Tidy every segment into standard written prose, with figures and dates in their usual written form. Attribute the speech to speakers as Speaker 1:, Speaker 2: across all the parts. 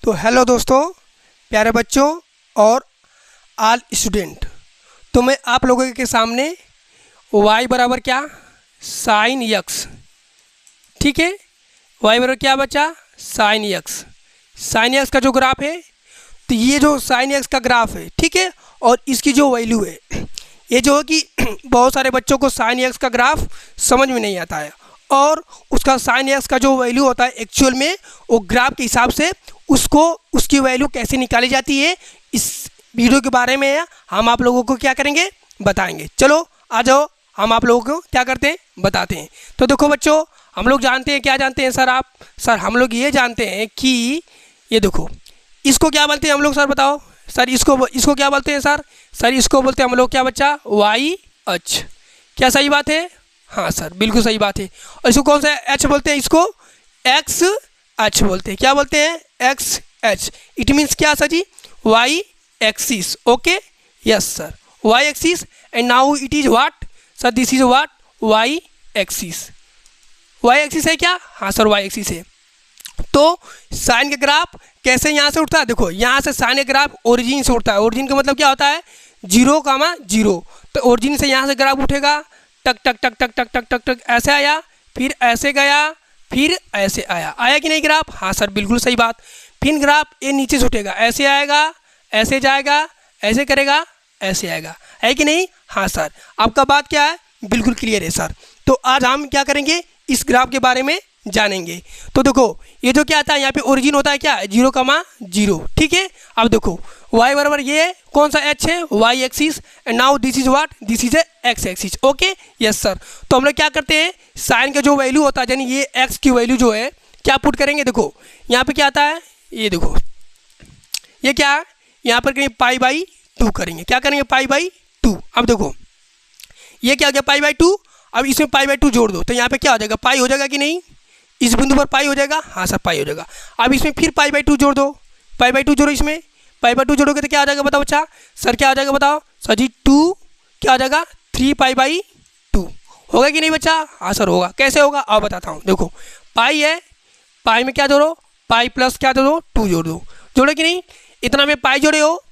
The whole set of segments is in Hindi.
Speaker 1: तो हेलो दोस्तों, प्यारे बच्चों और ऑल स्टूडेंट। तो मैं आप लोगों के सामने y बराबर क्या, साइन यक्स, ठीक है। y बराबर क्या बच्चा, साइन यक्स। साइन यक्स का जो ग्राफ है, तो ये जो साइन यक्स का ग्राफ है, ठीक है, और इसकी जो वैल्यू है, ये जो है कि बहुत सारे बच्चों को साइन यक्स का ग्राफ समझ में नहीं आता है, और उसका साइन यक्स का जो वैल्यू होता है एक्चुअल में वो ग्राफ के हिसाब से उसकी वैल्यू कैसे निकाली जाती है, इस वीडियो के बारे में हम आप लोगों को क्या करेंगे, बताएंगे। चलो आ जाओ, हम आप लोगों को क्या करते हैं, बताते हैं। तो देखो बच्चों, हम लोग जानते हैं, क्या जानते हैं सर हम लोग ये जानते हैं कि ये देखो, इसको क्या बोलते हैं हम लोग, सर बताओ सर, इसको क्या बोलते हैं सर इसको बोलते हैं हम लोग क्या बच्चा, वाई अक्ष। क्या सही बात है? हाँ सर, बिल्कुल सही बात है। और इसको कौन सा एच बोलते हैं, इसको एक्स एच बोलते हैं। क्या बोलते हैं? X H. इट मीन्स क्या sir ji, Y axis. Okay, yes sir, Y axis. And now it is what sir, this is what, Y axis. Y axis है क्या? हाँ सर, वाई एक्सिस है। तो साइन का ग्राफ कैसे यहाँ से उठता है, देखो यहाँ से साइन का ग्राफ ओरिजिन से उठता है। ओरिजिन का मतलब क्या होता है, 0,0। तो ओरिजिन से यहाँ से ग्राफ उठेगा, टक टक टक टक टक टक टक टक ऐसे आया, फिर ऐसे गया, फिर ऐसे आया कि नहीं ग्राफ? हाँ सर, बिल्कुल सही बात। फिर ग्राफ ये नीचे से उठेगा, ऐसे आएगा, ऐसे जाएगा, ऐसे करेगा, ऐसे आएगा, है कि नहीं? हाँ सर, आपका बात क्या है, बिल्कुल क्लियर है सर। तो आज हम क्या करेंगे, इस ग्राफ के बारे में जानेंगे। तो देखो ये जो क्या आता है, यहाँ पे ओरिजिन होता है क्या, 0,0, ठीक है। अब देखो y बराबर ये कौन सा h है, y axis. And now this is what, this is x axis. Okay, yes sir. तो हम लोग क्या करते हैं, साइन का जो वैल्यू होता है, यानी ये x की वैल्यू जो है क्या पुट करेंगे, देखो यहाँ पे क्या आता है, ये देखो ये क्या है, यहाँ पर करेंगे π/2 करेंगे। क्या करेंगे, π/2। अब देखो ये क्या हो गया, π/2। अब इसमें π/2 जोड़ दो, तो यहाँ पे क्या हो जाएगा, पाई हो जाएगा कि नहीं, इस बिंदु पर पाई हो जाएगा। हाँ सर, पाई हो जाएगा। अब इसमें फिर π/2 जोड़ दो, π/2 जोड़ो, इसमें π/2 जोड़ोगे तो क्या आ जाएगा, बताओ बच्चा, सर क्या आ जाएगा बताओ सर जी, 2 क्या आ जाएगा, 3π/2 होगा कि नहीं बच्चा? हाँ सर होगा। कैसे होगा अब बताता हूँ। देखो पाई है, पाई में क्या जोड़ो, पाई प्लस क्या जोड़ो, 2 जोड़ दो। जोड़ो कि नहीं, इतना में पाई जोड़े हो,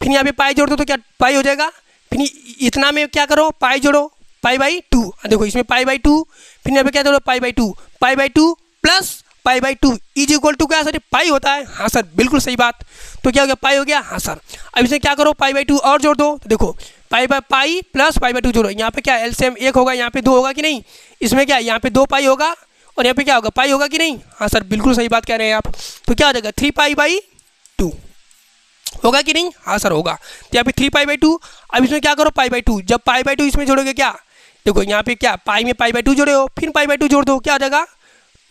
Speaker 1: फिर यहाँ पे पाई जोड़ दो तो क्या पाई हो जाएगा। फिर इतना में क्या करो, पाई जोड़ो, π/2। देखो इसमें π/2, फिर यहाँ पे क्या जोड़ो, π/2 प्लस π/2 इज इक्वल टू क्या सर, पाई होता है। हाँ सर, बिल्कुल सही बात। तो क्या हो गया, पाई हो गया। हाँ सर, अब इसमें क्या करो, π/2 और जोड़ दो। तो देखो पाई प्लस π/2 जोड़ो, यहाँ पे क्या एलसीएम 1 होगा, यहाँ पे 2 होगा कि नहीं, इसमें क्या यहाँ पे 2 पाई होगा, और यहाँ पे क्या होगा, पाई होगा कि नहीं? हाँ सर, बिल्कुल सही बात कह रहे हैं आप। तो क्या हो जाएगा, 3π/2 होगा कि नहीं? हाँ सर होगा। तो यहाँ पे 3π/2। अब इसमें क्या करो, π/2, जब π/2 इसमें जोड़ोगे क्या, देखो यहाँ पे क्या पाई में π/2 जोड़े हो, फिर π/2 जोड़ दो, क्या आ जाएगा,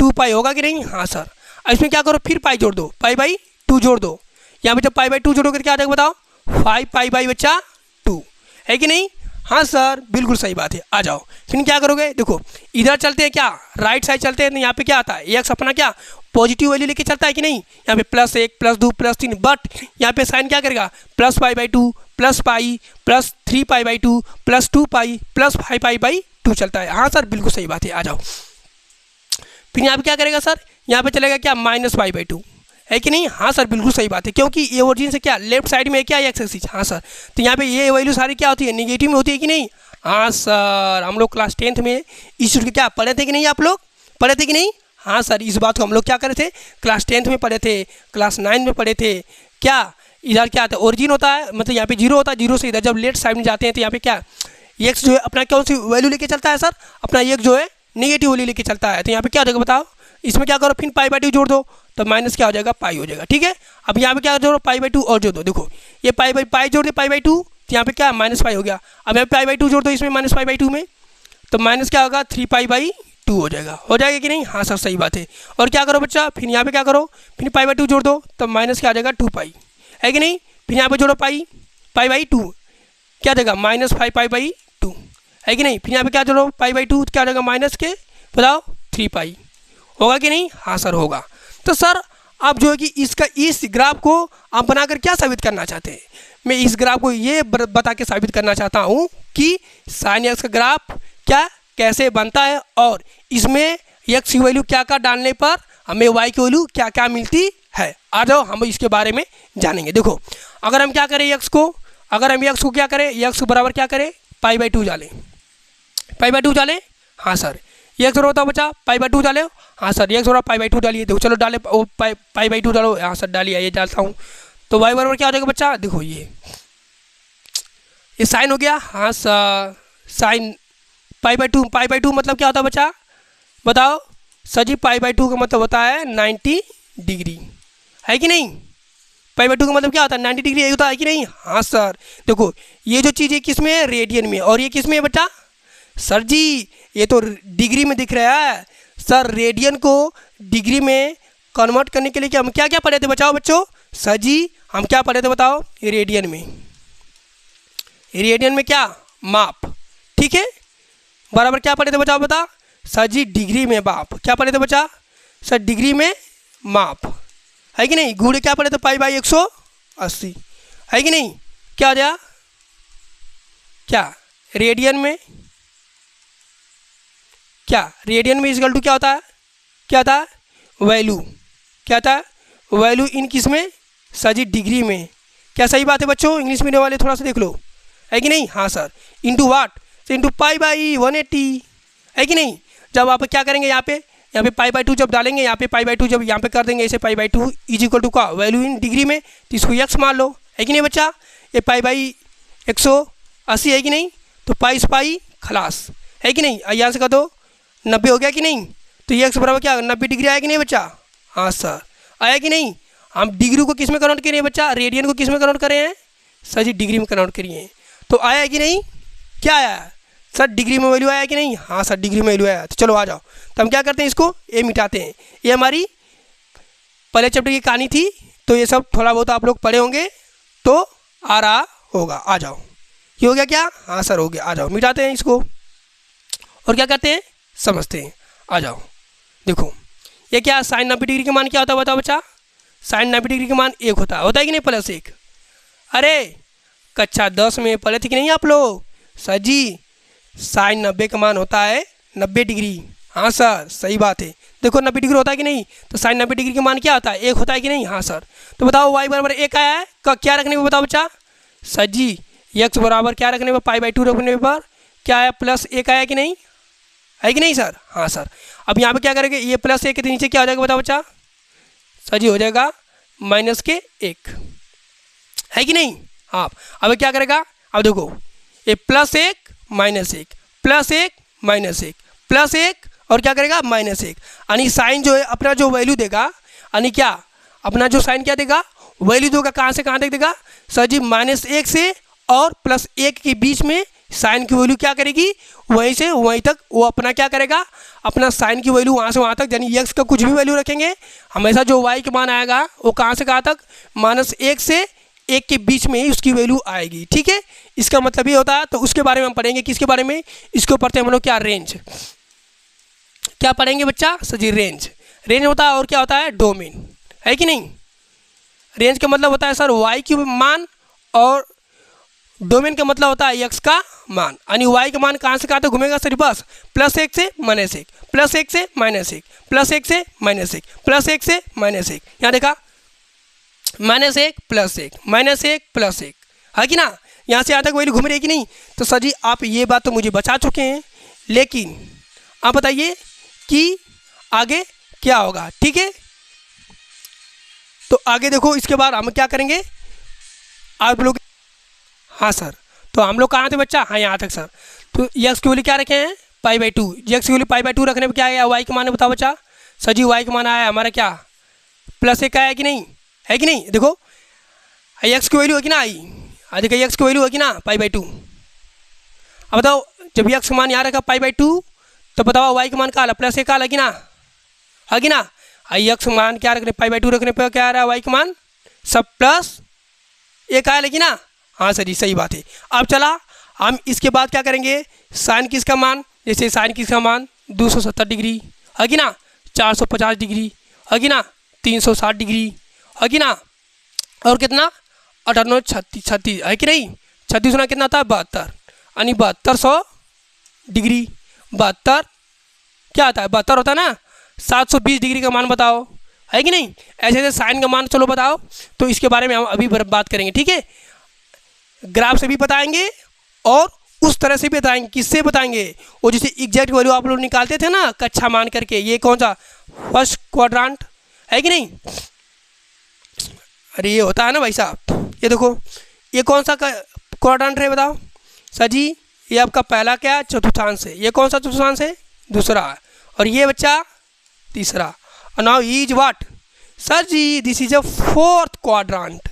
Speaker 1: 2 पाई होगा कि नहीं? हाँ सर। अब इसमें क्या करो, फिर पाई जोड़ दो, π/2 जोड़ दो। यहाँ पे जब π/2 जोड़ोगे क्या आ जाएगा बताओ, 5π/2 है कि नहीं? हाँ सर, बिल्कुल सही बात है। आ जाओ, फिर क्या करोगे, देखो इधर चलते हैं क्या, राइट साइड चलते हैं, तो यहाँ पे क्या आता है, एक्स अपना क्या पॉजिटिव वैल्यू लेके चलता है कि नहीं। यहाँ पे +1 +2 +3, बट यहाँ पे साइन क्या करेगा, +π/2 plus pi plus 3π/2 plus 2π plus 5π/2 चलता है। हाँ सर, बिल्कुल सही बात है। आ जाओ, फिर यहाँ पे क्या करेगा सर, यहाँ पे चलेगा क्या, -π/2 है कि नहीं? हाँ सर, बिल्कुल सही बात है, क्योंकि ये ओरिजिन से क्या लेफ्ट साइड में है क्या, एक्स एक्सिस। हाँ सर, तो यहाँ पे ये वैल्यू सारी क्या होती है, नेगेटिव में होती है कि नहीं? हाँ सर, हम लोग क्लास 10th में इस चीज़ क्या पढ़े थे कि नहीं, आप लोग पढ़े थे कि नहीं? हाँ सर, इस बात को हम लोग क्या करे थे, क्लास 10th में पढ़े थे, क्लास 9 में पढ़े थे। क्या इधर क्या आता है, ओरिजिन होता है, मतलब यहाँ पे 0 होता है, 0 से इधर जब लेफ्ट साइड में जाते हैं तो यहाँ पे क्या एक्स जो है अपना कौन सी वैल्यू लेके चलता है सर, अपना एक्स जो है नेगेटिव वैल्यू लेके चलता है। तो यहाँ पे क्या हो जाएगा बताओ, इसमें क्या करो, फिर π/2 जोड़ दो, तो माइनस क्या हो जाएगा, पाई हो जाएगा, ठीक है। अब यहाँ पे क्या जोड़ो, π/2 और जोड़ दो। देखो ये पाई जोड़ दे π/2, तो यहाँ पे क्या -π हो गया। अब यहाँ पे π/2 जोड़ दो इसमें -π/2 में, तो माइनस क्या होगा, 3π/2 हो जाएगा कि नहीं? हाँ सर, सही बात है। और क्या करो बच्चा, फिर यहाँ पे क्या करो, फिर π/2 जोड़ दो, तो माइनस क्या आ जाएगा, 2π है कि नहीं। फिर यहाँ पे जोड़ो π/2 क्या देगा, -5π/2 है कि नहीं। फिर यहाँ पे क्या जोड़ो π/2 क्या देगा, माइनस के बताओ 3π होगा कि नहीं? हाँ सर होगा। तो सर आप जो है कि इस ग्राफ को आप बनाकर क्या साबित करना चाहते हैं, मैं इस ग्राफ को ये बता के साबित करना चाहता हूँ कि साइन एक्स का ग्राफ क्या कैसे बनता है, और इसमें एक्स की वैल्यू क्या डालने पर हमें वाई की वैल्यू क्या मिलती है। आ जाओ हम इसके बारे में जानेंगे। देखो अगर हम क्या करें एक्स को, अगर हम एक्स को क्या करें, एक्स बराबर क्या करें π/2 डालें, π/2 डालें। हाँ सर ये एक्स बराबर बचा π/2 डाले। हाँ सर एक्स बराबर π/2 डालिए। देखो चलो डाले π/2 डालो। हाँ सर डालिए, ये डालता हूँ। तो y बराबर क्या हो जाएगा बच्चा, देखो ये साइन हो गया। हाँ सर साइन π/2 मतलब क्या होता है बच्चा बताओ सर जी। π/2 का मतलब होता है 90 डिग्री, है कि नहीं। π/2 का मतलब क्या होता है 90 डिग्री, यही होता है कि नहीं। हाँ सर देखो ये जो चीज़ है किस में है, रेडियन में, और ये किस में है बच्चा। सर जी ये तो डिग्री में दिख रहा है सर। रेडियन को डिग्री में कन्वर्ट करने के लिए क्या हम क्या क्या पढ़े थे बताओ बच्चों। सर जी हम क्या पढ़े थे बताओ, रेडियन में, रेडियन में क्या माप, ठीक है। बराबर क्या पढ़े थे बच्चा बता। सर जी डिग्री में माप, क्या पढ़े थे बच्चा सर, डिग्री में माप, है कि नहीं। गुणे क्या पढ़े थे π/180, है कि नहीं। क्या हो गया, क्या रेडियन में, क्या रेडियन में इक्वल टू क्या होता है, क्या होता है वैल्यू, क्या होता है वैल्यू इन किस में सर जी डिग्री में। क्या सही बात है बच्चों, इंग्लिश मीडियम वाले थोड़ा सा देख लो, है कि नहीं। हाँ सर इंटू वाट, इंटू π/180, है कि नहीं। जब आप क्या करेंगे यहाँ पे π/2 जब डालेंगे, यहाँ पे π/2 जब यहाँ पे कर देंगे ऐसे π/2 इज इक्वल टू का वैल्यू इन डिग्री में, तो इसको x मान लो, है कि नहीं बच्चा। ये π/180 है कि नहीं, तो पाई खलास, है कि नहीं। यहाँ से कर दो 90 हो गया कि नहीं। तो ये x बराबर क्या 90 डिग्री आया कि नहीं बच्चा। हाँ सर आया कि नहीं। हम डिग्री को किस में कन्वर्ट करें बच्चा, रेडियन को किस में कन्वर्ट करे हैं सर जी, डिग्री में कन्वर्ट करिए। तो आया कि नहीं, क्या आया सर डिग्री में वैल्यू आया कि नहीं। हाँ सर डिग्री में वैल्यू आया। तो चलो आ जाओ, तो हम क्या करते हैं इसको ये मिटाते हैं। ये हमारी पहले चैप्टर की कहानी थी, तो ये सब थोड़ा बहुत आप लोग पढ़े होंगे तो आ रहा होगा। आ जाओ ये हो गया क्या, हाँ सर हो गया। आ जाओ मिटाते हैं इसको और क्या करते हैं समझते हैं। आ जाओ देखो ये क्या साइन 90 डिग्री का मान क्या होता है बताओ बच्चा। साइन 90 डिग्री का मान 1 होता है कि नहीं, +1। अरे कक्षा 10 में पढ़े थे कि नहीं आप लोग। सर जी साइन 90 का मान होता है 90 डिग्री। हाँ सर सही बात है। देखो 90 डिग्री होता है कि नहीं, तो साइन 90 डिग्री का मान क्या होता है 1 होता है कि नहीं। हाँ सर तो बताओ y बराबर 1 आया है, क्या रखने पर बताओ बच्चा। सर जी x बराबर क्या रखने पर π/2 रखने पर क्या आया +1 आया कि नहीं, है कि नहीं सर। हाँ सर अब यहाँ पे क्या करेंगे, ये +1 के नीचे क्या हो जाएगा बताओ बच्चा। सर जी हो जाएगा -1, है कि नहीं। हाँ अब क्या करेगा, अब देखो ये +1 -1 +1 -1 +1 और क्या करेगा -1, यानी साइन जो है अपना जो वैल्यू देगा, यानी क्या अपना जो साइन क्या देगा वैल्यू देगा, कहाँ से कहाँ तक देगा सर जी -1 से और +1 के बीच में साइन की वैल्यू क्या करेगी, वहीं से वहीं तक वो अपना क्या करेगा, अपना साइन की वैल्यू वहाँ से वहाँ तक, यानी x का कुछ भी वैल्यू रखेंगे हमेशा जो y के मान आएगा वो कहाँ से कहाँ तक -1 से 1 के बीच में ही उसकी वैल्यू आएगी, ठीक है। इसका मतलब ये होता है। तो उसके बारे में हम पढ़ेंगे, किसके बारे में, इसको पढ़ते हैं हम लोग क्या रेंज, क्या पढ़ेंगे बच्चा सर जी रेंज। रेंज होता है और क्या होता है डोमेन, है कि नहीं। रेंज का मतलब होता है सर y की मान और डोमेन का मतलब होता है x का मान, यानी y का मान कहाँ से कहाँ तक घूमेगा सर बस +1 से -1 +1 से -1 +1 से -1 +1 से -1, यहाँ देखा -1 +1 -1 +1, है कि ना। यहाँ से यहाँ तक वैल्यू घूम रही है कि नहीं। तो सर जी आप ये बात तो मुझे बता चुके हैं, लेकिन आप बताइए कि आगे क्या होगा, ठीक है। तो आगे देखो इसके बाद हम क्या करेंगे आप लोग। हाँ सर तो हम लोग कहाँ थे बच्चा, हाँ यहाँ तक सर। तो x की वैल्यू क्या रखे हैं π/2, x की वैल्यू π/2 रखने पर क्या आया y का मान बताओ बच्चा। सर जी y का मान आया हमारा क्या +1 आया कि नहीं, है कि नहीं। देखो x की वैल्यू है कि ना आई, देखो x की वैल्यू है कि ना π/2। अब बताओ जब x का मान यहाँ रखा π/2 तो बताओ y का मान क्या आला +1 आला कि ना, है कि ना। x का मान क्या रखने π/2 रखने पर क्या आ रहा है y का मान सब +1 आया लेकिन ना। हाँ सर जी सही बात है। अब चला हम इसके बाद क्या करेंगे, साइन किसका मान, जैसे साइन किसका मान 270 डिग्री, है कि ना, 450 डिग्री, है कि ना, 360 डिग्री, है कि ना, और कितना 98 36 है कि नहीं। 36 गुना कितना था 72, यानी 7200 डिग्री। 72 क्या आता है 72 होता है ना। 720 डिग्री का मान बताओ, है कि नहीं। ऐसे ऐसे साइन का मान चलो बताओ, तो इसके बारे में हम अभी बात करेंगे, ठीक है। ग्राफ से भी बताएंगे और उस तरह से भी बताएंगे। किससे बताएंगे, वो जैसे एग्जैक्ट वैल्यू आप लोग निकालते थे ना कच्चा मान करके, ये कौन सा फर्स्ट क्वाड्रांट है कि नहीं। अरे ये होता है ना भाई साहब, ये देखो ये कौन सा क्वाड्रांट है बताओ सर जी। ये आपका पहला क्या चतुर्थांश है, ये कौन सा चतुर्थांश है दूसरा, और ये बच्चा तीसरा। और now is what sir ji, this is a fourth quadrant.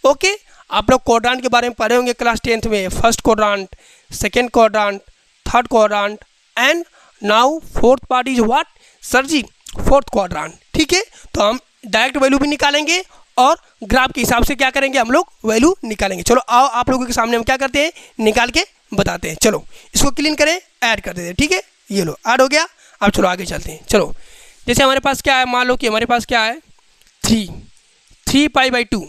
Speaker 1: Okay, आप लोग क्वाड्रांट के बारे में पढ़े होंगे क्लास 10th में, first quadrant, second quadrant, third quadrant and now fourth part is what sir ji, fourth quadrant. ठीक है, तो हम डायरेक्ट वैल्यू भी निकालेंगे और ग्राफ के हिसाब से क्या करेंगे हम लोग वैल्यू निकालेंगे। चलो आओ आप लोगों के सामने हम क्या करते हैं निकाल के बताते हैं। चलो इसको क्लीन करें, ऐड कर देते हैं, ठीक है। ये लो ऐड हो गया। अब चलो आगे चलते हैं। चलो जैसे हमारे पास क्या है, मान लो कि हमारे पास क्या है 3 पाई/2,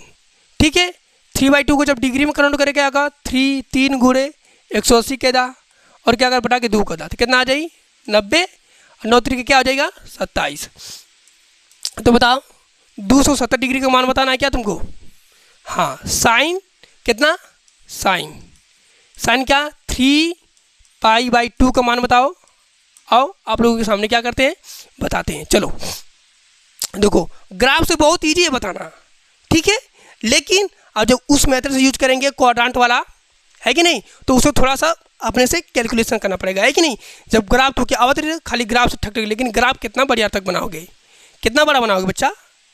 Speaker 1: ठीक है। 3/2 को जब डिग्री में कन्वर्ट करें क्या होगा, 3 गुणे 180 के दा और क्या कर बटा के 2 का दा, तो कितना आ जाएगी 90, और 9 3 क्या हो जाएगा 27। तो बताओ 270 डिग्री का मान बताना है क्या तुमको। हाँ, साइन कितना, साइन क्या 3 पाई/2 का मान बताओ। आओ आप लोगों के सामने क्या करते हैं बताते हैं। चलो देखो ग्राफ से बहुत ईजी है बताना, ठीक है। लेकिन अब जब उस मेथड से यूज करेंगे क्वाड्रांट वाला, है कि नहीं, तो उसे थोड़ा सा अपने से कैलकुलेशन करना पड़ेगा, है कि नहीं। जब ग्राफ तो क्या आवत रही खाली ग्राफ से ठक, लेकिन ग्राफ कितना बढ़िया तक बनाओगे, कितना बड़ा बनाओगे बच्चा,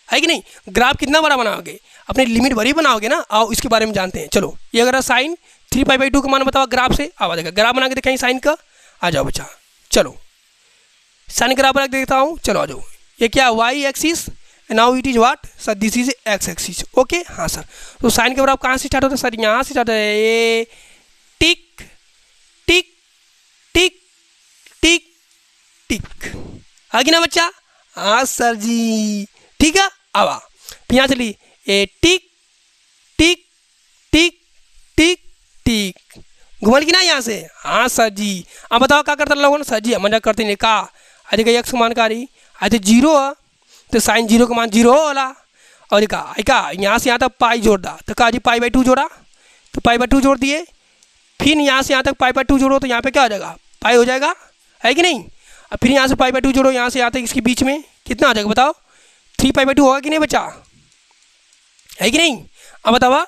Speaker 1: है कि नहीं। ग्राफ कितना बड़ा बनाओगे, अपनी लिमिट भरी बनाओगे ना। आओ इसके बारे में जानते हैं। चलो ये अगर साइन 3 पाई/2 का मान बताओ ग्राफ से, आवा देगा ग्राफ बना के दिखाएं साइन का। आ जाओ बच्चा, चलो साइन ग्राफ बना के देखता हूँ। चलो आ जाओ, ये क्या Y axis, now it is what sir, this is X axis. Okay हाँ सर, तो साइन के ग्राफ कहाँ से स्टार्ट होता है सर, यहाँ से स्टार्ट होता है। ये टिक टिक टिक टिक टिक, है कि ना बच्चा। हाँ सर जी, ठीक है। आवा फिर यहाँ चलिए, ये टिक टिक टिक टिक टिक, घुमल की ना यहाँ से। हाँ सर जी, अब बताओ क्या करते लोगों ने सर जी, मजा करते नहीं का अरे का एक्स मान का रही अरे 0 है, तो साइन 0 का मान 0 होला। और का यहाँ से यहाँ तक पाई जोड़ दा, तो कहा जी पाई/2 जोड़ा, तो पाई/2 जोड़ दिए। फिर यहाँ से यहाँ तक पाई/2 जोड़ो, तो यहाँ पे क्या हो जाएगा पाई हो जाएगा, है कि नहीं। अब फिर यहाँ से पाई/2 जोड़ो, यहाँ से यहाँ तक इसके बीच में कितना आ जाएगा बताओ, 3 पाई/2 होगा कि नहीं बच्चा, है कि नहीं। अब बताओ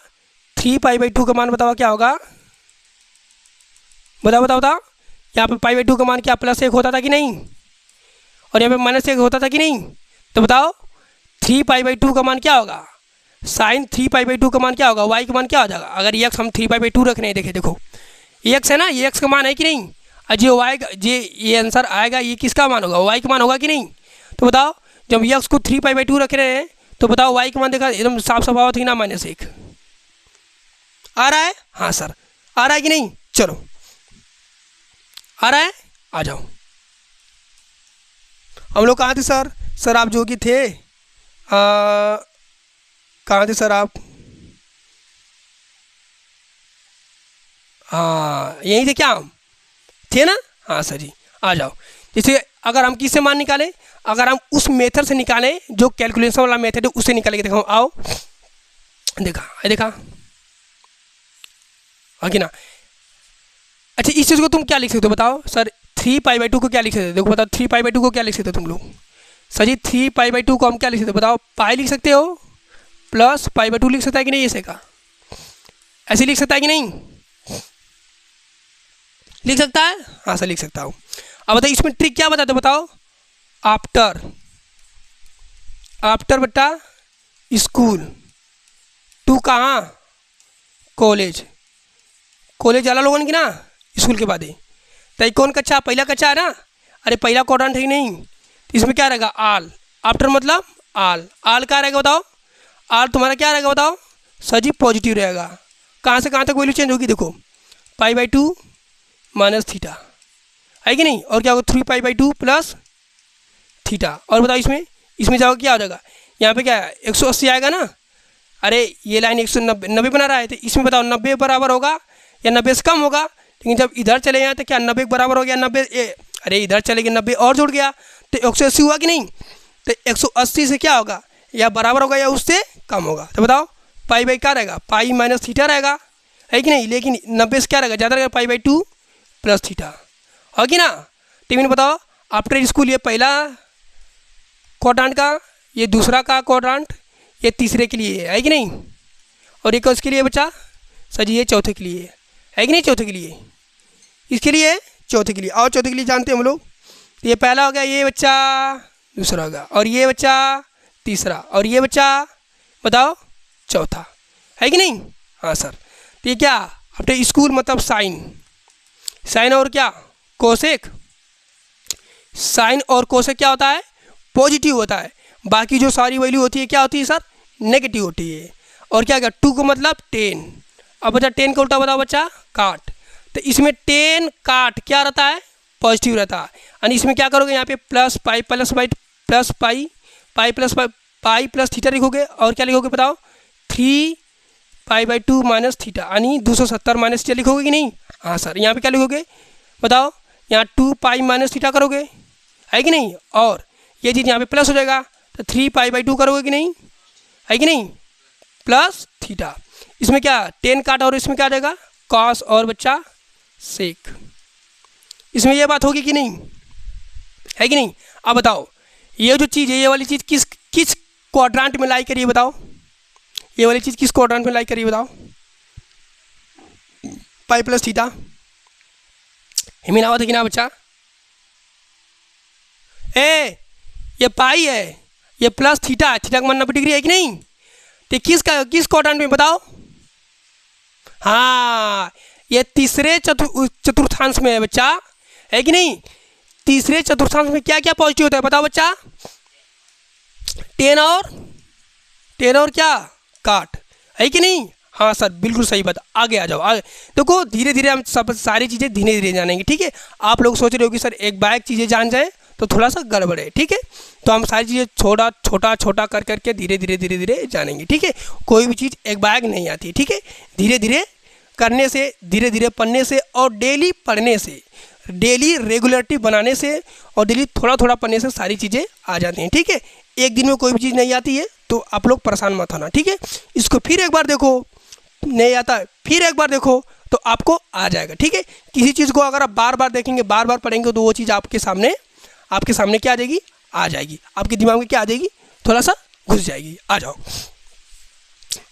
Speaker 1: 3 पाई/2 का मान बताओ क्या होगा, बताओ। यहाँ पे पाई/2 का मान क्या +1 होता था कि नहीं, और यहाँ पे -1 होता था कि नहीं। तो बताओ 3 पाई/2 का मान क्या होगा, साइन 3 पाई/2 का मान क्या होगा, वाई का मान क्या हो जाएगा। अगर एक्स हम 3 पाई/2 रख रहे हैं, देखो एक्स है ना, ये एक्स का मान है कि नहीं, और जो वाई ये आंसर आएगा ये किसका मान होगा, वाई का मान होगा कि नहीं। तो बताओ जब एक्स को 3 पाई/2 रख रहे हैं, तो बताओ वाई का मान देखा एकदम साफ साफ आवत ही ना, -1 आ रहा है। हाँ सर आ रहा है कि नहीं, चलो आ रहा है, आ जाओ। हम लोग कहाँ थे सर आप जो कि थे कहाँ थे सर आप, हाँ यहीं थे क्या हम थे ना। हाँ सर जी आ जाओ। जैसे अगर हम किससे मान निकालें, अगर हम उस मेथड से निकालें जो कैलकुलेशन वाला मेथड है उससे निकालेंगे। देखो आओ, देखा आगे ना। अच्छा इस चीज़ को तुम क्या लिख सकते हो बताओ सर, 3 पाई/2 को क्या लिख सकते हो, देखो बताओ 3 पाई/2 को क्या लिख सकते हो तुम लोग सर जी। 3 पाई/2 को हम क्या लिख सकते हो बताओ, पाई लिख सकते हो प्लस पाई/2 लिख सकता है कि नहीं, ऐसे का ऐसे लिख सकता है कि नहीं, लिख सकता है। हाँ सर लिख सकता हूँ। अब बताओ इसमें ट्रिक क्या बताते हो बताओ, आफ्टर बट्टा स्कूल, टू कहाँ कॉलेज वाला लोगों की ना, स्कूल के बाद ही। तो कौन कच्चा, पहला कच्चा है ना, अरे पहला क्वाड्रेंट है कि नहीं, इसमें क्या रहेगा आल, आफ्टर मतलब आल क्या रहेगा बताओ, आल तुम्हारा क्या रहेगा बताओ सर जी पॉजिटिव रहेगा। कहाँ से कहाँ तक वैल्यू चेंज होगी, देखो पाई/2 माइनस थीटा, है कि नहीं, और क्या होगा 3 पाई/2 प्लस थीटा। और बताओ इसमें जाओगे क्या हो जाएगा, यहाँ पे क्या है 180 आएगा ना। अरे ये लाइन 190 बना रहा है, तो इसमें बताओ 90 बराबर होगा या 90 से कम होगा। लेकिन जब इधर चले जाए तो क्या 90 बराबर हो गया 90, अरे इधर चले गए 90 और जुड़ गया, तो 180 हुआ कि नहीं। तो 180 से क्या होगा, या बराबर होगा या उससे कम होगा। तो बताओ पाई बाई क्या रहेगा, पाई माइनस थीटा रहेगा, है कि नहीं। लेकिन 90 से क्या रहेगा, ज़्यादा रहेगा, पाई बाई 2 प्लस थीटा, हो कि ना। तो मैंने बताओ आफ्टर स्कूल ये पहला क्वाड्रेंट का, ये दूसरा का क्वाड्रेंट, ये तीसरे के लिए है कि नहीं। और एक उसके लिए बचा सर जी, ये चौथे के लिए है कि नहीं, चौथे के लिए, इसके लिए चौथे के लिए। और चौथे के लिए जानते हैं हम लोग, तो ये पहला हो गया, ये बच्चा दूसरा होगा, और ये बच्चा तीसरा, और ये बच्चा बताओ चौथा, है कि नहीं। हाँ सर। तो ये क्या आफ्टर स्कूल मतलब साइन, साइन और क्या कोसेक, साइन और कोसेक क्या होता है, पॉजिटिव होता है। बाकी जो सारी वैल्यू होती है क्या होती है सर, नेगेटिव होती है। और क्या 2 को मतलब 10। अब बच्चा 10 का उल्टा बताओ बच्चा, काट। तो इसमें 10 काट क्या रहता है, पॉजिटिव रहता है। यानी इसमें क्या करोगे, यहाँ पे plus pi plus by plus pi, pi plus pi plus theta लिखोगे, और क्या लिखोगे बताओ 3 पाई बाई 2 माइनस थीटा, यानी 270 माइनस थीटा लिखोगे कि नहीं। हाँ सर। यहाँ पे क्या लिखोगे बताओ, यहाँ 2 पाई माइनस थीटा करोगे, है कि नहीं। और ये चीज़ यहाँ पे प्लस हो जाएगा, तो 3 पाई बाई 2 करोगे कि नहीं, है कि नहीं, प्लस थीटा। इसमें क्या 10 काटा, और इसमें क्या आ जाएगा कॉस और बच्चा सेक। इसमें ये बात होगी कि नहीं, है कि नहीं। अब बताओ ये जो चीज़ है, ये वाली चीज़ किस किस क्वाड्रेंट में लाई करिए बताओ, ये वाली चीज़ किस क्वाड्रेंट में लाई करिए बताओ, पाई प्लस थीटा। हिमिन आवत है कि ना बच्चा, ए ये पाई है, ये प्लस थीटा है, थीटा का मान 90 डिग्री है कि नहीं। तो किस क्वाड्रेंट में बताओ, हाँ ये तीसरे चतुर्थांश में है बच्चा, है कि नहीं। तीसरे चतुर्थांश में क्या क्या पॉजिटिव होता है बताओ बच्चा, 10 और क्या काट, है कि नहीं। हाँ सर बिल्कुल सही बात। आगे आ जाओ, आगे देखो धीरे धीरे हम सब सारी चीज़ें धीरे धीरे जानेंगे, ठीक है। आप लोग सोच रहे हो कि सर एक बार चीज़ें जान जाए तो थोड़ा सा गड़बड़ है, ठीक है। तो हम सारी चीज़ें छोटा छोटा कर करके धीरे धीरे जानेंगे, ठीक है। कोई भी चीज़ एक बार नहीं आती है, ठीक है। धीरे धीरे करने से, धीरे धीरे पढ़ने से, और डेली पढ़ने से, डेली रेगुलरिटी बनाने से, और डेली थोड़ा थोड़ा पढ़ने से सारी चीज़ें आ जाती हैं, ठीक है। एक दिन में कोई भी चीज़ नहीं आती है तो आप लोग परेशान मत होना, ठीक है। इसको फिर एक बार देखो, नहीं आता है फिर एक बार देखो तो आपको आ जाएगा, ठीक है। किसी चीज़ को अगर आप बार बार देखेंगे, बार बार पढ़ेंगे, तो वो चीज़ आपके सामने क्या आ जाएगी, आ जाएगी, आपके दिमाग में क्या आ जाएगी, थोड़ा सा घुस जाएगी। आ जाओ।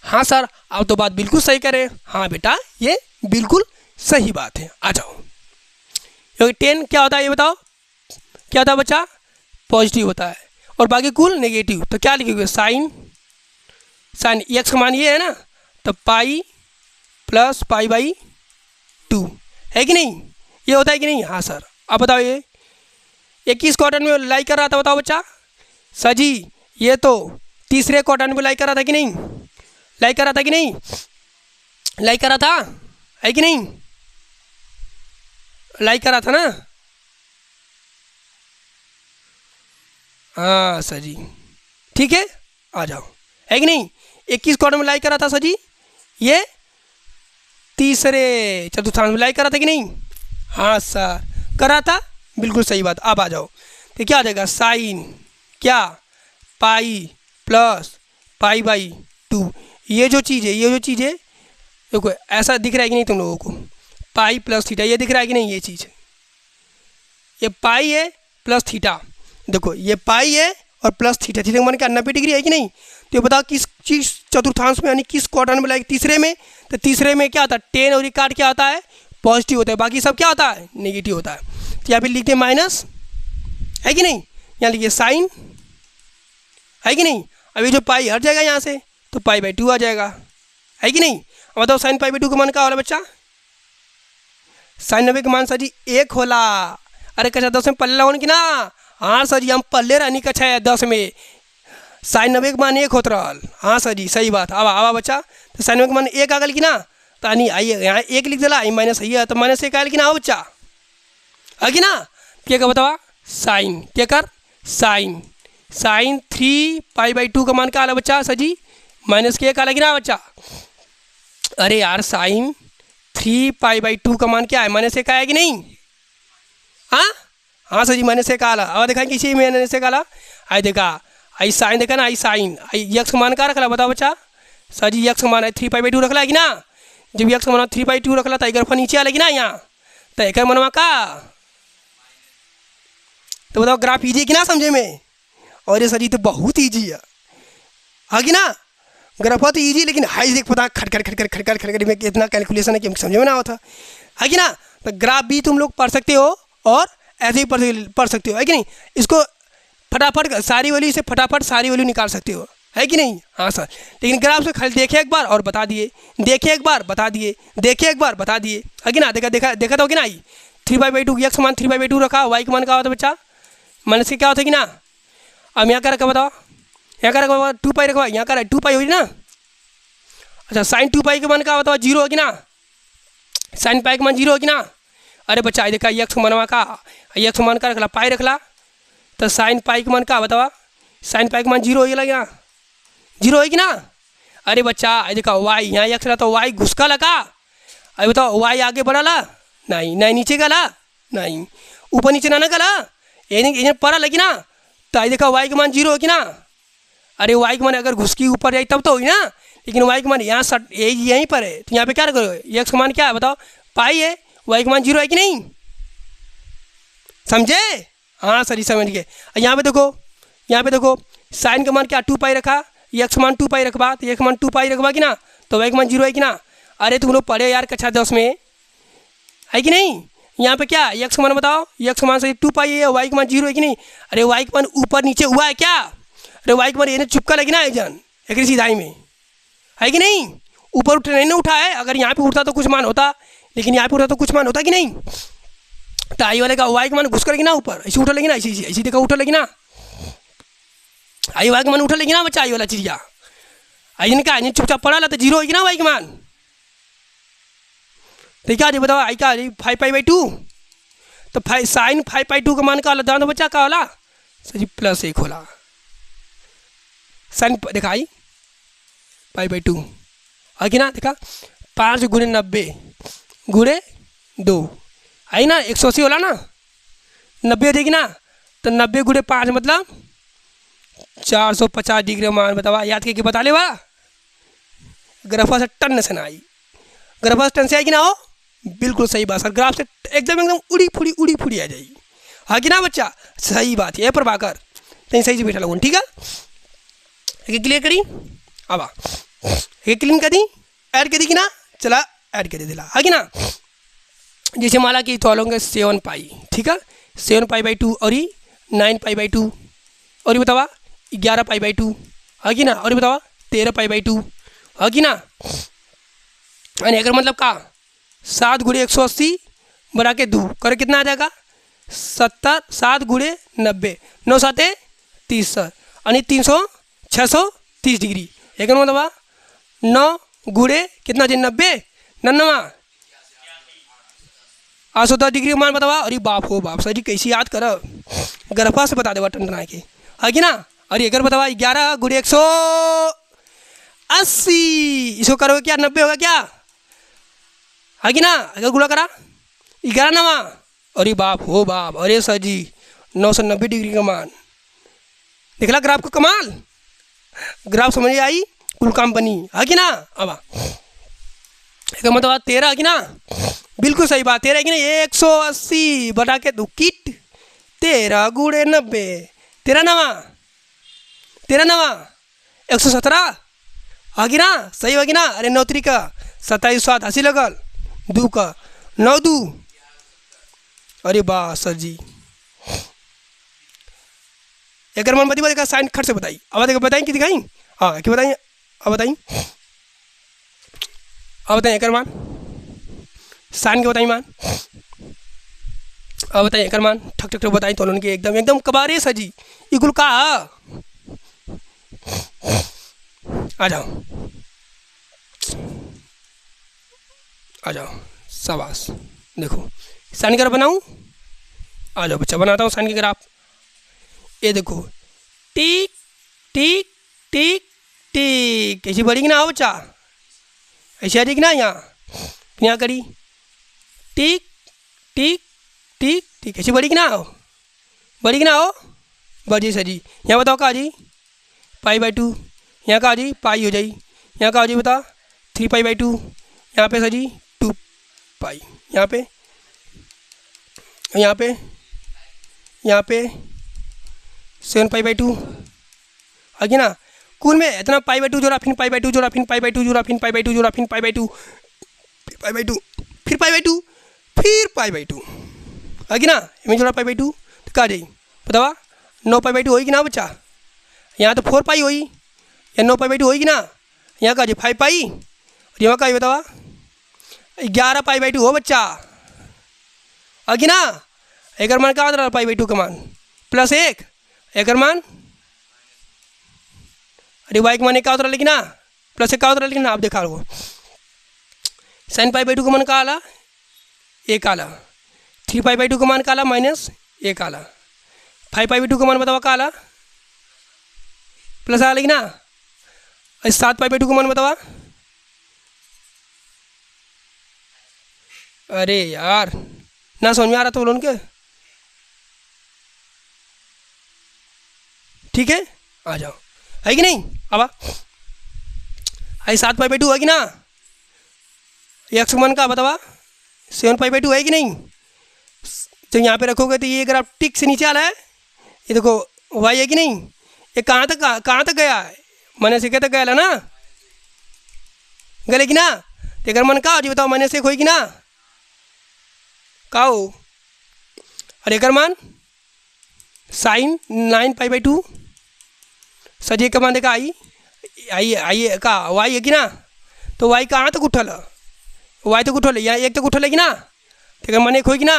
Speaker 1: हाँ सर आप तो बात बिल्कुल सही करें, हाँ बेटा ये बिल्कुल सही बात है। आ जाओ। क्योंकि 10 क्या होता है ये बताओ, क्या होता है बच्चा, पॉजिटिव होता है, और बाकी कुल नेगेटिव। तो क्या लिखोगे, साइन एक्स का मान ये है ना, तो पाई प्लस पाई बाई 2, है कि नहीं, ये होता है कि नहीं। हाँ सर। अब बताओ ये किस क्वाड्रेंट में लाई कर रहा था बताओ बच्चा, सर जी ये तो तीसरे क्वाड्रेंट में लाई कर रहा था कि नहीं, लाई कर रहा था कि नहीं, लाई कर रहा था, है कि नहीं, लाई कर रहा था ना। हाँ सर जी ठीक है, आ जाओ, है कि नहीं। 21 क्वाड्रेंट में लाई कर रहा था सर जी, ये तीसरे चतुर्थांश में लाई कर रहा था कि नहीं। हाँ सर कर रहा था, बिल्कुल सही बात। अब आ जाओ, तो क्या आ जाएगा, साइन क्या पाई प्लस पाई बाई 2। ये जो चीज़ है देखो ऐसा दिख रहा है कि नहीं तुम लोगों को, पाई प्लस थीटा, ये दिख रहा है कि नहीं, ये चीज़, ये पाई है प्लस थीटा, देखो ये पाई है और प्लस थीटा, थीटा का मान क्या 90 डिग्री है कि नहीं। तो ये बताओ किस चीज़ चतुर्थांश में, यानी किस क्वाड्रेंट में लाएगी, तीसरे में। तो तीसरे में क्या होता है, 10 और ये काट क्या होता है, पॉजिटिव होता है, बाकी सब क्या होता है, नेगेटिव होता है। तो यहाँ पे लिखते हैं माइनस, है कि नहीं, यहाँ लिखिए साइन, है कि नहीं। अब ये जो पाई हट जाएगा यहाँ से, तो पाई बाई 2 आ जाएगा, है कि नहीं। अब बताओ साइन पाई बाई 2 का मान क्या होला बच्चा, साइन 90 का मान सर जी 1 होला। अरे कक्षा 10 में पल्ले होने की ना, हाँ सर जी हम पल्ले रहनी कक्षा है 10 में, साइन 90 का मान 1 होता रहा। हाँ सर जी सही बात। अब बच्चा तो साइन 90 का मान 1 आ गल कि ना, तो नहीं आइए यहाँ 1 लिख दिला, माइनस सही है, तो माइनस 1 आयल कि ना हो बच्चा, है कि ना। क्या का बतावा, साइन क्या कर, साइन 3 पाई बाई 2 का मान क्या आला बच्चा सर जी, माइनस के 1 आला कि ना बच्चा। अरे यार साइन 3 पाई बाई 2 का मान क्या है, माइनस 1 आया कि नहीं। हाँ सर जी माइनस 1 आला। अब दिखाएं किसी माइनस 1 आला, आई देखा, आई साइन देखा ना, आई साइन, आई यक्स का मान का रखला बताओ बच्चा। सर जी यक्स का मान है 3π/2 रखला है कि ना। जब यक्स का मान 3/2 रखला तो ग्राफ नीचे आ लगी ना यहाँ, तो एक मनवा का, तो बताओ ग्राफ ईजी कि ना समझे में। और ये सर जी तो बहुत ईजी है कि ना। ग्राफ तो ईजी, लेकिन हाई देख पता खटखट में इतना कैलकुलेशन है कि समझ में ना होता है कि ना। तो ग्राफ भी तुम लोग पढ़ सकते हो और ऐसे ही पढ़ सकते हो, है कि नहीं। इसको फटाफट सारी वैल्यू से फटाफट सारी वैल्यू निकाल सकते हो, है कि नहीं। हाँ सर, लेकिन ग्राफ से खाली देखे एक बार और बता दिए, देखे एक बार बता दिए, देखे एक बार बता दिए, है कि ना। देखा तो कि ना, 3/2 यक्स मान 3/2 रखा, वाई का मान क्या होता है बच्चा, मान से क्या होता है कि ना। अब यहाँ क्या रखा बताओ, यहाँ क्या रखा 2π रखा, यहाँ का 2π होगी ना। अच्छा साइन 2π का मान क्या बताओ 0 होगी ना, साइन पाई का मान 0 होगी ना। अरे बच्चा देखा यक्स मनवा का, यक्स मान का रखला पाई रखला, तो साइन पाई का मान क्या बताओ, साइन पाई का मान 0 होगी ना, 0 होगी ना। अरे बच्चा देखा वाई, यहाँ यक्स रहा तो वाई घुसका लगा, अरे बताओ वाई आगे बढ़ा ला, नहीं नहीं नीचे गला, नहीं ऊपर नीचे ना गला, ये पड़ा लगी ना। तो देखा वाई का मान 0 होगी ना। अरे वाई का मान अगर घुस की ऊपर जाए तब तो होगी ना, लेकिन वाई का मान यहाँ यहीं पर है, तो यहाँ पे क्या करो, यक्स का मान क्या है बताओ पाई है, वाई का मान 0 है कि नहीं, समझे। हाँ सर समझ गए। यहाँ पे देखो, यहाँ पे देखो साइन का मान क्या 2π रखा, यक्स मान 2π रखबा, तो यक्स मान 2π रखबा कि ना, तो वाई का मान 0 है कि ना। अरे तुम लोग पढ़े यार कक्षा 10 में, है कि नहीं। यहाँ पे क्या यक्स का मान बताओ, यक्स का मान से 2π है, वाई का मान 0 है कि नहीं। अरे वाई का मान ऊपर नीचे हुआ है क्या, अरे वाई का मान ये चुपका लगी ना एजन एक सीधाई में, है कि नहीं। ऊपर उठ नहीं उठा है, अगर यहाँ पे उठता तो कुछ मान होता, लेकिन यहाँ पे उठा तो कुछ मान होता कि नहीं। तो आई वाले का वाई का मान घुस कर लेगी ना ऊपर, ऐसे उठा लेगी ना, ऐसी देखा उठा लेगी ना, आई वाई का मान उठा लेगी ना बच्चा, आई वाला चिड़िया आई ने कहा चुपचाप पड़ा ला तो 0 होगी ना वाई का मान। तो क्या बताओ आई का 5π/2, तो साइन 5π/2 का मान का होला दान बच्चा का होला सर जी +1 होला, साइन देखा आई π/2 है कि ना। देखा 5 × 90 × 2 आई ना 180 होला ना, 90 हो जाएगी ना, तो 90 × 5 मतलब 450 डिग्री मान बतावा, याद करके बता ले वाला। ग्राफा से टन से ना आई, ग्राफा से टन से आएगी ना हो, बिल्कुल सही बात सर, ग्राफ से एकदम उड़ी फुड़ी आ जाएगी, हाँ कि ना बच्चा, सही बात है प्रभाकर, तो सही से बैठा लगून, ठीक है। क्लियर करी, अब क्लीन कर दी, ऐड कर दी कि ना, चला ऐड कर दिला, है कि ना। जैसे माला कि तो लोगे 7π, ठीक है, 7π/2 और 9π/2 और बतावा 11π/2 है कि ना, और बतावा 13π/2 है कि ना। अगर मतलब का 7 × 180 बड़ा के 2 कर कितना आ जाएगा 70, 7 × 90 9 7 30 यानी 300 630 डिग्री, एक मतलब 9 × कितना जी 90 99 810 डिग्री मान बतावा। अरे बाप हो बाप सर जी कैसी याद कर, ग्राफा से बता देवा टन के, है कि ना। अरे अगर बतावा 11 × 180, इसको करोगे क्या 90 होगा क्या, है कि ना। अगर गुणा करा 11 9, अरे बाप हो बाप, अरे सर जी 990 डिग्री का मान, देखला ग्राफ को कमाल, ग्राफ समझ आई, कुल काम बनी, है कि ना। अब मतलब 13 है कि ना, बिल्कुल सही बात, 13 है कि ना, 180 बटा के 2 किट 13 × 90 13 9 117 है कि ना, सही होगी ना। अरे 9 3 का 27 7 80 लगल, 2 का 9 2, अरे वाह सर जी। अगर मन बता देखा साइन खट से बताई, अब देखो बताई कि दिखाई, हाँ क्या बताइए, अब बताइए, अब बताइए एकर मान साइन के बताइए मान, अब बताइए एकर मान ठक ठक ठक बताइए तो के एकदम कबारे सर जी, इकुल का आ जाओ शाबाश। देखो साइन ग्राफ बनाऊँ, आ जाओ बच्चा बनाता हूँ साइन के ग्राफ। ये देखो टिक टिक टिक टिक, ऐसी बढ़ेगी ना बच्चा, ऐसे आ जाएगी ना, यहाँ करी टिक टिक टिक टिक, ऐसी बढ़ेगी ना हो, बजे सर जी। यहाँ बताओ का आ जाई π/2, यहाँ का आ जाई पाई हो जाई, यहाँ का आ जाई बता 3π/2, यहाँ पे सर जी 2π, यहाँ पे यहाँ पे यहाँ पे 7π/2 आगे ना। कुल में इतना π/2 जोड़ा फिर π/2 जोड़ा फिर π/2 जोड़ा फिर π/2 जोड़ा फिर π/2 π/2 फिर π/2 फिर π/2 आगे ना। इनमें जोड़ा π/2 तो का जाई बतावा 9π/2 होगी ना बच्चा। यहाँ तो 4π होगी, या 9π/2 होगी ना। यहाँ का जाई 5π और यहाँ का बतावा 11π/2 हो बच्चा आगे ना। एक मान का रहा π/2 का मान +1 एक मान, अरे y का मान एक उतरा लेकिन ना +1 का उतरा लेकिन आप देखा लो sin π/2 का मान का आला 1 आला, 3π/2 का मान का आला -1 आला, 5π/2 का मान बतावा का आला प्लस आला लेकिन ना। 7π/2 का मान बतावा, अरे यार ना समझ में आ रहा तो बोलो उनके, ठीक है आ जाओ है कि नहीं। अब आई 7π/2 है कि ना। x मान का बतावा 7π/2 है कि नहीं। तो यहाँ पे रखोगे तो ये अगर आप टिक से नीचे आ रहा है, ये देखो y है कि नहीं। ये कहाँ तक गया है, मैंने से तक गया ना गले कि ना। तो अगर मन का हो जी बताओ मैंने से होगी ना का हो। और एक मान sin 9π/2 सजे का मान देखा आई का y है कि ना। तो y कहाँ तक उठल, y तक उठल, यहाँ 1 तक उठल है कि ना। तो अगर मन 1 होगी ना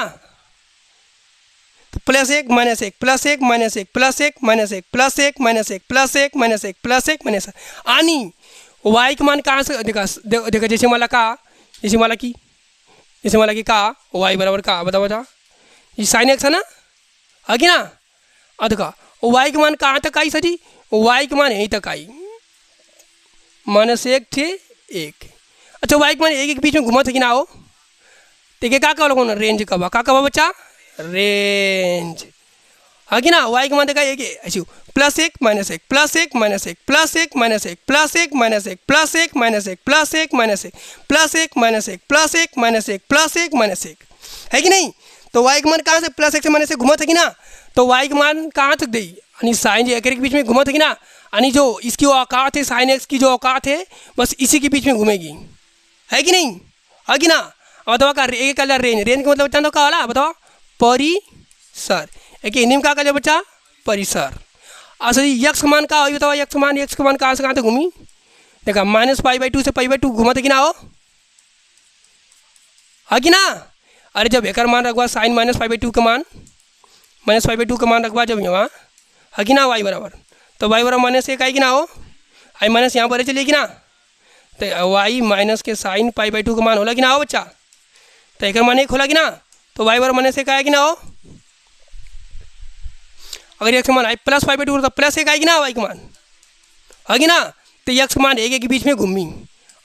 Speaker 1: तो +1 -1 +1 -1 +1 -1 +1 -1 +1 -1 +1 -1 आनी y का मान कहाँ से देखा जैसे माला का, जैसे माला की का y बराबर का बताओ ये sin x है ना आगे ना। और देखा y का मान कहाँ तक आई सर जी, y का मान यहीं तक आई -1 थे 1। अच्छा y का मान 1 के बीच में घुमा था कि ना हो। तो क्या का लोगों ने रेंज कबा का कबा बच्चा रेंज आगे ना। y का मान देखा एक ऐसे +1 -1 +1 -1 +1 -1 +1 -1 +1 -1 +1 -1 +1 -1 +1 -1 +1 -1 है कि नहीं। तो y का मान कहाँ से +1 से -1 घुमा था कि ना। तो y का मान कहाँ तक दी यानी साइन एक के बीच में घुमा था कि ना। यानी जो इसकी औकात है sin x की जो औकात है बस इसी के बीच में घूमेगी है कि नहीं आगे ना। अब बताओ का एक कलर रेंज का मतलब बच्चा का वाला बताओ परिसर, एक हिंदी में क्या कर बच्चा परिसर। अच्छा यक्स मान का बताओ यक्स का मान कहाँ से कहाँ तक घूमी देखा -π/2 से π/2 घुमा था कि ना हो आगे ना। अरे जब एक मान रखवा sin -π/2 का मान -π/2 का मान रखवा जब यहाँ है कि ना y बराबर, तो y बराबर -1 आएगी ना हो, आई माइनस यहाँ पर चलेगी ना। तो y माइनस के sin π/2 का मान होला कि ना हो बच्चा। तो एक मान 1 होला कि ना, तो y बराबर -1 आएगी ना हो। अगर x मान प्लस π/2 तो +1 आएगी ना y का मान आएगी ना। तो x मान 1 के बीच में घूमी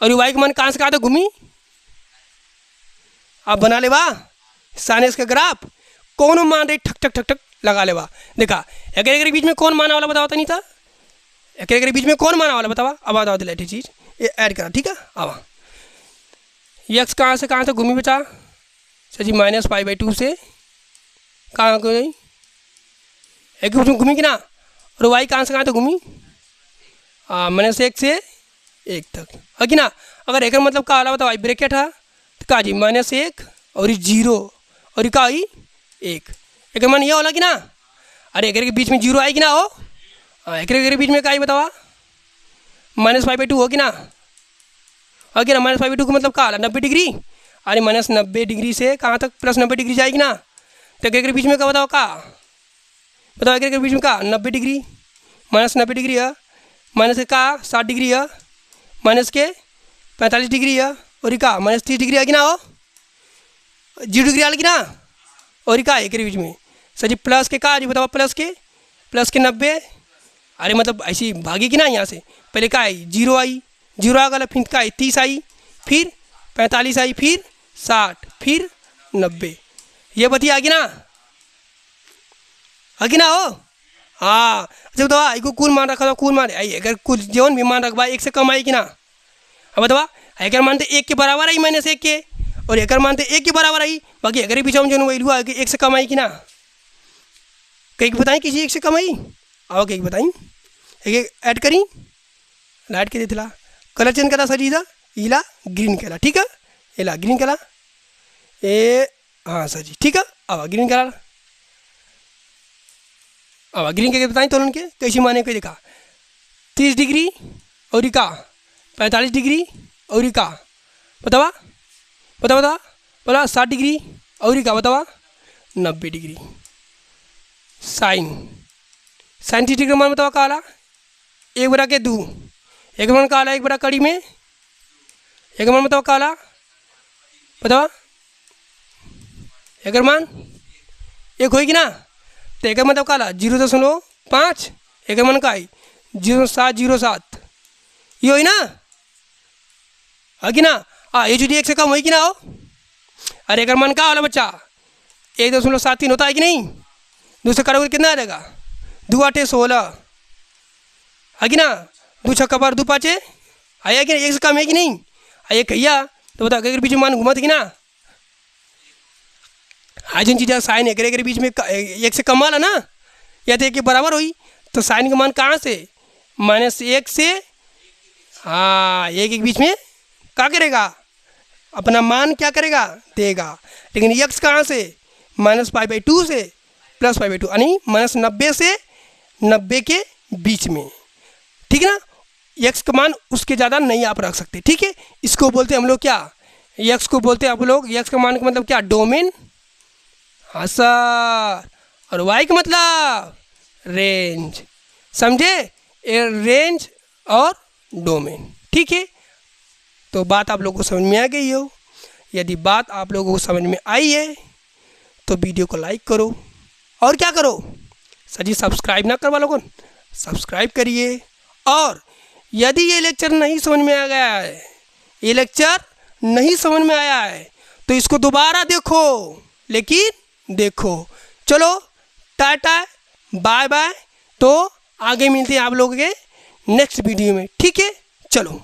Speaker 1: और y का मान कहाँ से कहाँ तक घूमी आप बना ले वाह sin x का ग्राफ कौन मान रही ठक ठक ठक ठक लगा ले वाह। देखा एक के बीच में कौन माना वाला बताओ नहीं था, एक के बीच में कौन माना वाला बतावा। अब बताओ दिलाठी चीज ये ऐड करा ठीक है। अब x कहाँ से कहाँ तक घूमी बचा सर जी -π/2 से कहाँ को गई एक बीच में घूमी कि ना। और y कहाँ से कहाँ तक घूमी -1 से 1 तक है कि ना। अगर एक मतलब का वाला बताओ ब्रैकेट है तो का जी -1 और 0 और का आई 1 एक मान ये होला कि ना। अरे एक के बीच में 0 आएगी ना हो, एक के बीच में का आई बतावा -π/2 हो कि ना आगे ना। -π/2 का मतलब का 90 डिग्री, अरे -90 डिग्री से कहाँ तक +90 डिग्री जाएगी ना। तो एक के बीच में का बताओ का बताओ एक के बीच में का 90 डिग्री -90 डिग्री है माइनस का 60 डिग्री है माइनस के 45 डिग्री है और का -30 डिग्री आएगी ना हो 0 डिग्री आएगी ना। और का एक के बीच में सर जी प्लस के का जी बताओ प्लस के 90 अरे मतलब ऐसी भागी कि ना। यहाँ से पहले का आई 0 आई 0 आ गया फिर का आई 30 आई फिर 45 आई फिर 60 फिर 90 ये बती आगे ना हो हाँ अच्छा बतावा एक कुल मान रखा था, कुल मान आई अगर कुछ जौन भी मान रखबा एक से कम आई कि ना। अब बतावा अगर मानते एक के बराबर आई माइनस एक के, और अगर मानते एक के बराबर आई, बाकी अगर पीछे जो वही हुआ कि एक से कम आई कि ना। कहीं बताई किसी एक से कम आई, आओ कहीं बताई एक ऐड करी लाइट के देला कलर चेंज करा सर इधर इला ग्रीन करा, ठीक है इला ग्रीन करा ए हाँ सर जी ठीक है। अब ग्रीन करा अब ग्रीन के बताई तो उनके कैसे माने कोई देखा 30 डिग्री और का 45 डिग्री और का बतावा बतावा बतावा बोला 60 डिग्री और का बतावा 90 डिग्री। साइन 30 डिग्री का मान बतावा काला एक बरा के 2 एक मान काला एक बरा कड़ी में एक मान बतावा काला बतावा एक मान एक होगी ना, तो एक मतलब काला 0.5 एक मन का 0.707 ये हो ना कि ना। ये जो एक से कम हो कि ना हो, अरे एक मन का वाला बच्चा 1.73 होता है कि नहीं, दूसरे करोगे कितना आ जाएगा 2 8 16 है कि ना, 2 6 2 5 आया कि एक से कम है कि नहीं आइए कहिया तो बता अगर बीच में मान घुमा थे कि ना। आज जिन चीज़ें साइन एक के बीच में एक से कम वाला ना या तो एक के बराबर हुई तो साइन का मान कहाँ से -1 से हाँ एक के बीच में क्या करेगा अपना मान क्या करेगा देगा, लेकिन यक्स कहाँ से -π/2 से +π/2 यानी -90 से 90 के बीच में, ठीक है ना। यक्स का मान उसके ज़्यादा नहीं आप रख सकते, ठीक है। इसको बोलते हैं हम लोग क्या, यक्स को बोलते हैं आप लोग, यक्स का मान का मतलब क्या डोमेन, हाँ सर, और वाई का मतलब रेंज, समझे रेंज और डोमेन, ठीक है। तो बात आप लोगों को समझ में आ गई हो, यदि बात आप लोगों को समझ में आई है तो वीडियो को लाइक करो और क्या करो सर जी सब्सक्राइब ना करवा लोगों सब्सक्राइब करिए, और यदि ये लेक्चर नहीं समझ में आ गया है, ये लेक्चर नहीं समझ में आया है तो इसको दोबारा देखो, लेकिन देखो। चलो टाटा बाय बाय, तो आगे मिलते हैं आप लोगों के नेक्स्ट वीडियो में, ठीक है। चलो।